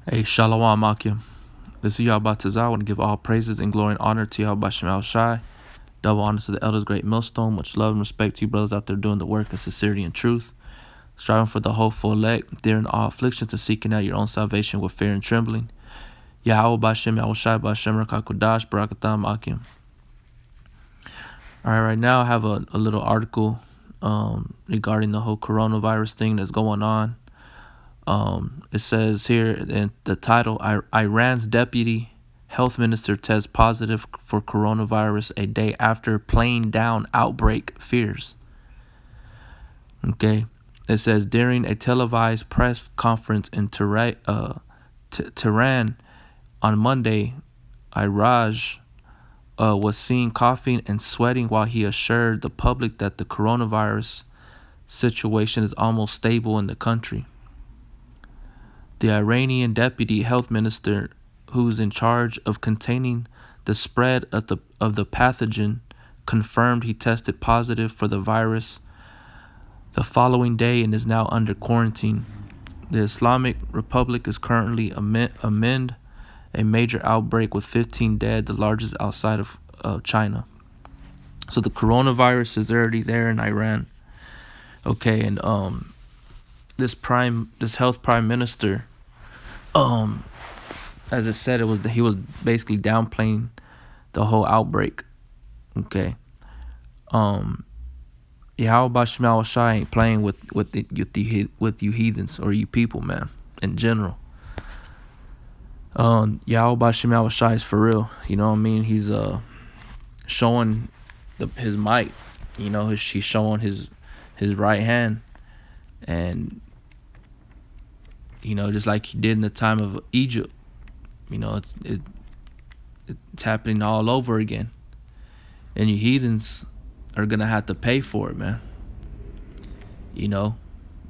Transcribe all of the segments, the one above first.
Hey, Shalom Akim. This is Yahweh Tazah. I want to give all praises and glory and honor to Yahweh Shemal Shai. Double honor to the elders, great millstone. Much love and respect to you brothers out there doing the work in sincerity and truth. Striving for the hopeful elect, daring all afflictions and seeking out your own salvation with fear and trembling. Yahweh Bashem Yahweh Shai Bashem Rakakodash Barakatam Akim. All right now I have a little article regarding the whole coronavirus thing that's going on. It says here in the title, Iran's deputy health minister tests positive for coronavirus a day after playing down outbreak fears. Okay. It says during a televised press conference in Tehran on Monday, Iraj was seen coughing and sweating while he assured the public that the coronavirus situation is almost stable in the country. The Iranian deputy health minister, who's in charge of containing the spread of the pathogen, confirmed he tested positive for the virus the following day and is now under quarantine. The Islamic Republic is currently amid a major outbreak with 15 dead, the largest outside of China. So the coronavirus is already there in Iran. Okay, and this health prime minister, as I said, he was basically downplaying the whole outbreak. Okay. Yahweh Shema Shai ain't playing with you heathens or you people, man, in general. Yahweh Shema Shai is for real. You know what I mean? He's showing his might. You know, he's showing his right hand, and you know, just like he did in the time of Egypt. You know, it's happening all over again, and you heathens are gonna have to pay for it, man. You know,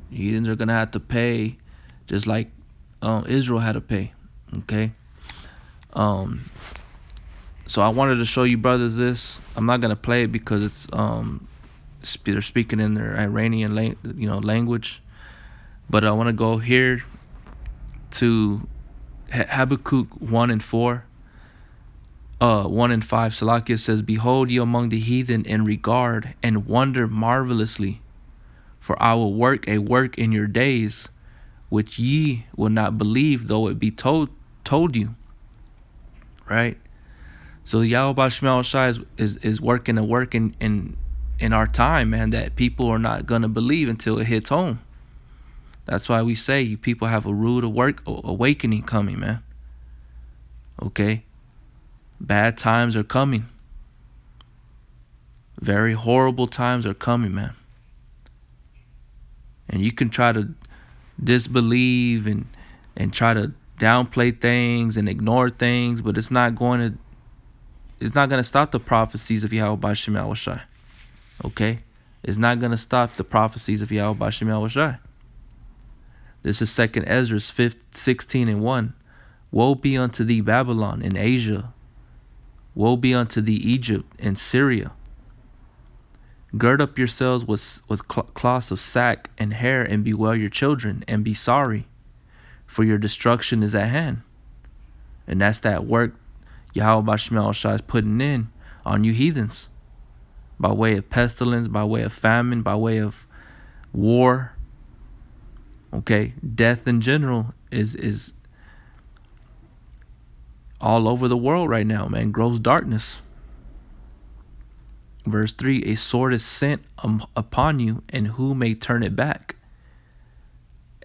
heathens are gonna have to pay, just like Israel had to pay. Okay. So I wanted to show you brothers this. I'm not gonna play it because it's they're speaking in their Iranian language, but I want to go here to Habakkuk 1:4. 1:5. Salakia says, "Behold ye among the heathen in regard, and wonder marvelously. For I will work a work in your days, which ye will not believe, though it be told you." Right? So Yahweh Shema Shai is working a work in our time, man, that people are not gonna believe until it hits home. That's why we say you people have a rude awakening coming, man. Okay? Bad times are coming. Very horrible times are coming, man. And you can try to disbelieve and try to downplay things and ignore things, but it's not going to stop the prophecies of Yahweh Shema Shai. Okay? It's not going to stop the prophecies of Yahweh Shema Shai. This is 2 Ezra 16:1. Woe be unto thee, Babylon, in Asia. Woe be unto thee, Egypt and Syria. Gird up yourselves with cloths of sack and hair, and bewail your children, and be sorry, for your destruction is at hand. And that's that work Yahweh Shema Shai is putting in on you heathens, by way of pestilence, by way of famine, by way of war. Okay, death in general is all over the world right now, man. Gross darkness. Verse 3, a sword is sent upon you, and who may turn it back?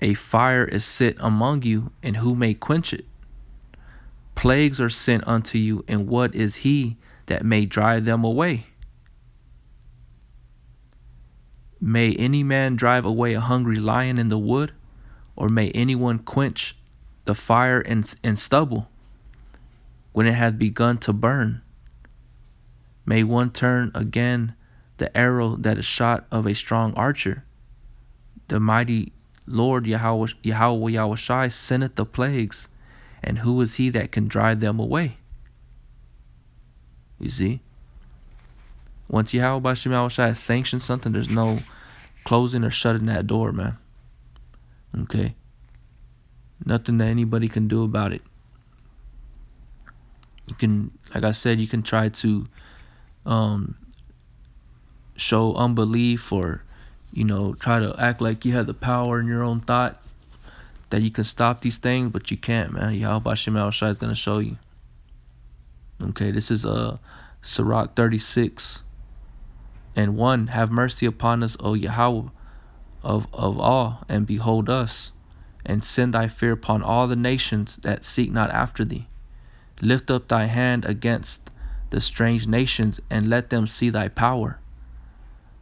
A fire is set among you, and who may quench it? Plagues are sent unto you, and what is he that may drive them away? May any man drive away a hungry lion in the wood, or may anyone quench the fire in stubble when it hath begun to burn? May one turn again the arrow that is shot of a strong archer? The mighty Lord Yahweh Shai sendeth the plagues, and who is he that can drive them away? You see? Once Yahweh Shema Shai sanctions something, there's no closing or shutting that door, man. Okay? Nothing that anybody can do about it. You can, like I said, you can try to um, show unbelief, or try to act like you have the power in your own thought that you can stop these things, but you can't, man. Yahweh Shema Shai is going to show you. Okay, this is Sirach 36:1. Have mercy upon us, O Yahweh, of all, and behold us, and send thy fear upon all the nations that seek not after thee. Lift up thy hand against the strange nations, and let them see thy power.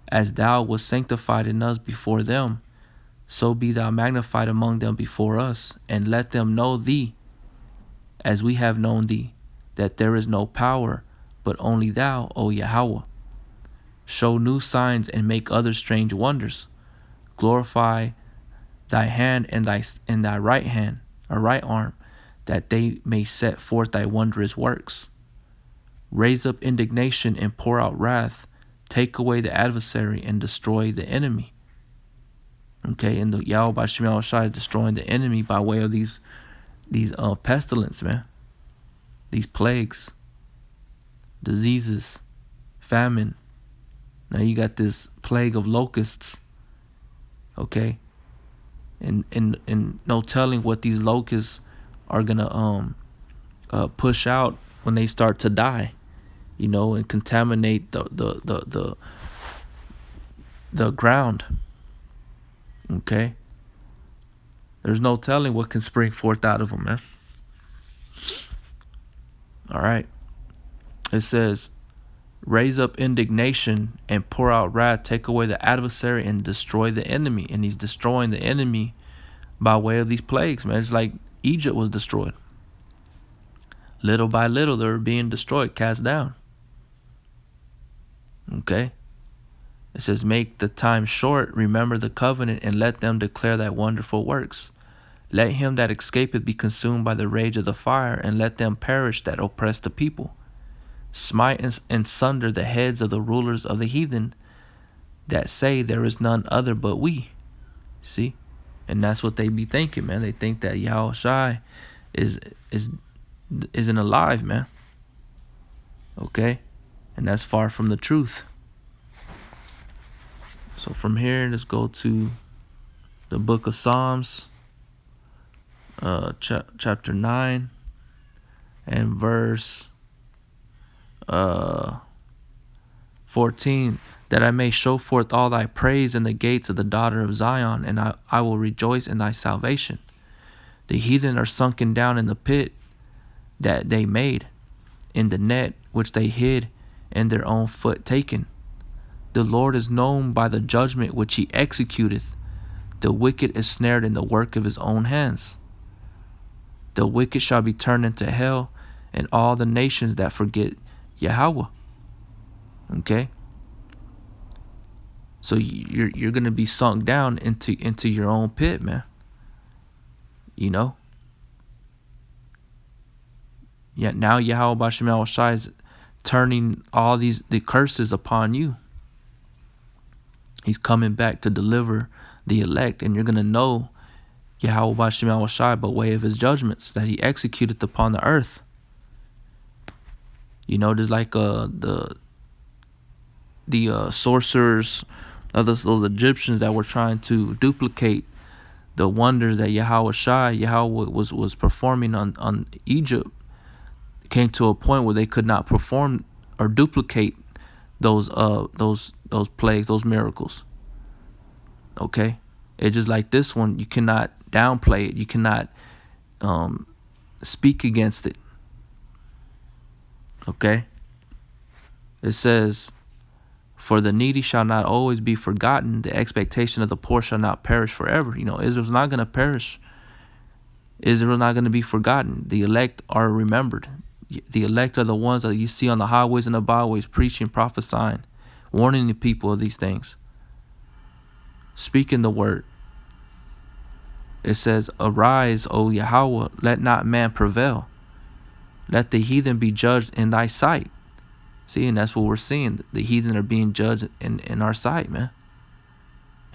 As thou wast sanctified in us before them, so be thou magnified among them before us, and let them know thee, as we have known thee, that there is no power, but only thou, O Yahweh. Show new signs and make other strange wonders. Glorify thy hand and thy right hand, or right arm, that they may set forth thy wondrous works. Raise up indignation and pour out wrath. Take away the adversary and destroy the enemy. Okay, and the Yahweh Shema Shai is destroying the enemy by way of these pestilence, man. These plagues, diseases, famine. Now you got this plague of locusts. Okay, and no telling what these locusts are gonna push out when they start to die, and contaminate the ground. Okay, there's no telling what can spring forth out of them, man. All right, it says, raise up indignation and pour out wrath, take away the adversary and destroy the enemy. And he's destroying the enemy by way of these plagues, man. It's like Egypt was destroyed. Little by little, they were being destroyed, cast down. Okay. It says, make the time short, remember the covenant, and let them declare thy wonderful works. Let him that escapeth be consumed by the rage of the fire, and let them perish that oppress the people. Smite and sunder the heads of the rulers of the heathen, that say there is none other but we. See? And that's what they be thinking, man. They think that Yahweh Shai isn't alive, man. Okay? And that's far from the truth. So from here, let's go to the book of Psalms, chapter 9 and verse 14. That I may show forth all thy praise in the gates of the daughter of Zion, and I will rejoice in thy salvation. The heathen are sunken down in the pit that they made, in the net which they hid, and their own foot taken. The Lord is known by the judgment which he executeth. The wicked is snared in the work of his own hands. The wicked shall be turned into hell, and all the nations that forget Yahweh. Okay? So you're gonna be sunk down into your own pit, man. Yeah, now Yahweh Bashim Shai is turning all the curses upon you. He's coming back to deliver the elect, and you're gonna know Yahweh Bashim Shai by way of his judgments that he executed upon the earth. There's like the sorcerers, those Egyptians that were trying to duplicate the wonders that Yahweh was performing on Egypt. It came to a point where they could not perform or duplicate those plagues, those miracles. Okay, it's just like this one. You cannot downplay it. You cannot speak against it. Okay, it says, for the needy shall not always be forgotten. The expectation of the poor shall not perish forever. Israel's not going to perish. Israel's not going to be forgotten. The elect are remembered. The elect are the ones that you see on the highways and the byways preaching, prophesying, warning the people of these things, speaking the word. It says, arise, O Yahweh, let not man prevail. Let the heathen be judged in thy sight. See, and that's what we're seeing. The heathen are being judged in our sight, man.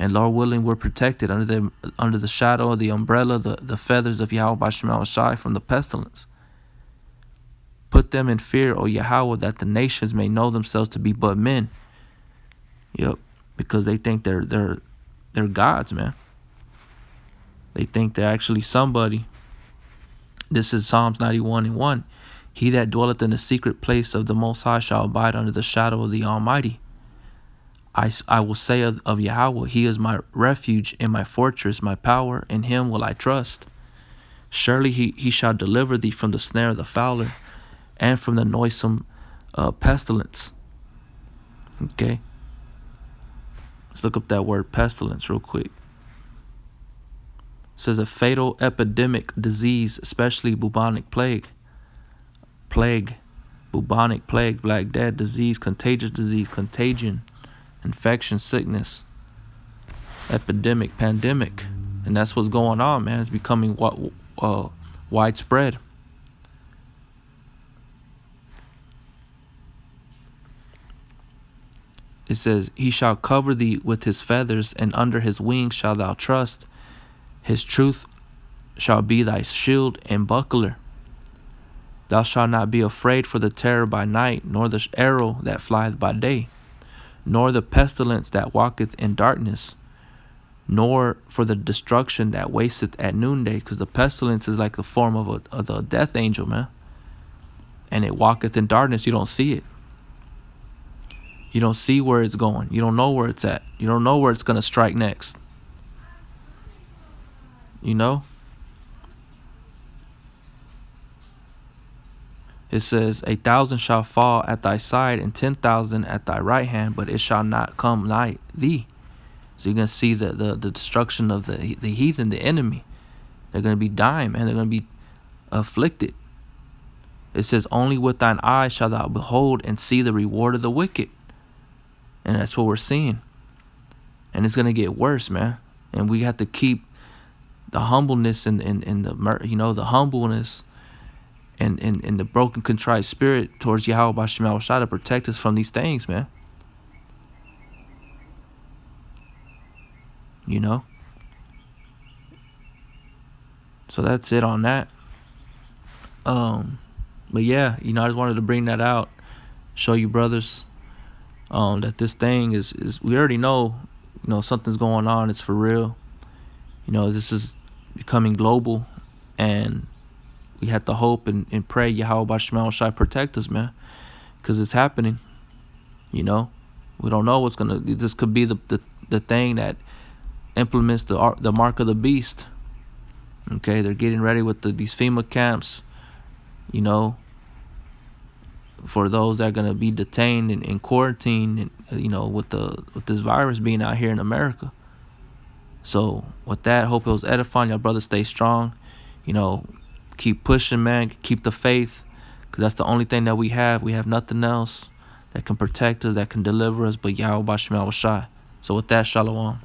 And Lord willing, we're protected under the shadow of the umbrella, the feathers of Yahweh Bashim Shai from the pestilence. Put them in fear, O Yahweh, that the nations may know themselves to be but men. Yep, because they think they're gods, man. They think they're actually somebody. This is Psalms 91:1. He that dwelleth in the secret place of the Most High shall abide under the shadow of the Almighty. I will say of Yahweh, He is my refuge and my fortress, my power, in Him will I trust. Surely he shall deliver thee from the snare of the fowler and from the noisome pestilence. Okay. Let's look up that word pestilence real quick. It says a fatal epidemic disease, especially bubonic plague. Bubonic plague, Black Death, disease, contagious disease, contagion, infection, sickness, epidemic, pandemic. And that's what's going on, man. It's becoming widespread. It says, He shall cover thee with His feathers, and under His wings shalt thou trust. His truth shall be thy shield and buckler. Thou shalt not be afraid for the terror by night, nor the arrow that flieth by day, nor the pestilence that walketh in darkness, nor for the destruction that wasteth at noonday. Because the pestilence is like the form of the death angel, man. And it walketh in darkness. You don't see it. You don't see where it's going. You don't know where it's at. You don't know where it's going to strike next. You know? It says, 1,000 shall fall at thy side and 10,000 at thy right hand, but it shall not come nigh thee. So you're going to see the destruction of the heathen, the enemy. They're going to be dying, man. They're going to be afflicted. It says, only with thine eyes shalt thou behold and see the reward of the wicked. And that's what we're seeing. And it's going to get worse, man. And we have to keep the humbleness and the humbleness and the broken, contrite spirit towards Yahweh Bashim Shai to protect us from these things, man. You know? So that's it on that. But yeah, I just wanted to bring that out, show you brothers, that this thing is we already know, something's going on. It's for real. This is becoming global, and we have to hope and pray Yahweh Bashim Shai protect us, man, because it's happening. We don't know what's gonna. This could be the thing that implements the mark of the beast. Okay, they're getting ready with these FEMA camps, for those that are gonna be detained and in quarantine, and with this virus being out here in America. So with that, hope it was edifying. Y'all brothers stay strong. Keep pushing, man. Keep the faith, because that's the only thing that we have. We have nothing else that can protect us, that can deliver us, but Yahweh Bashim Shai. So with that, Shalom.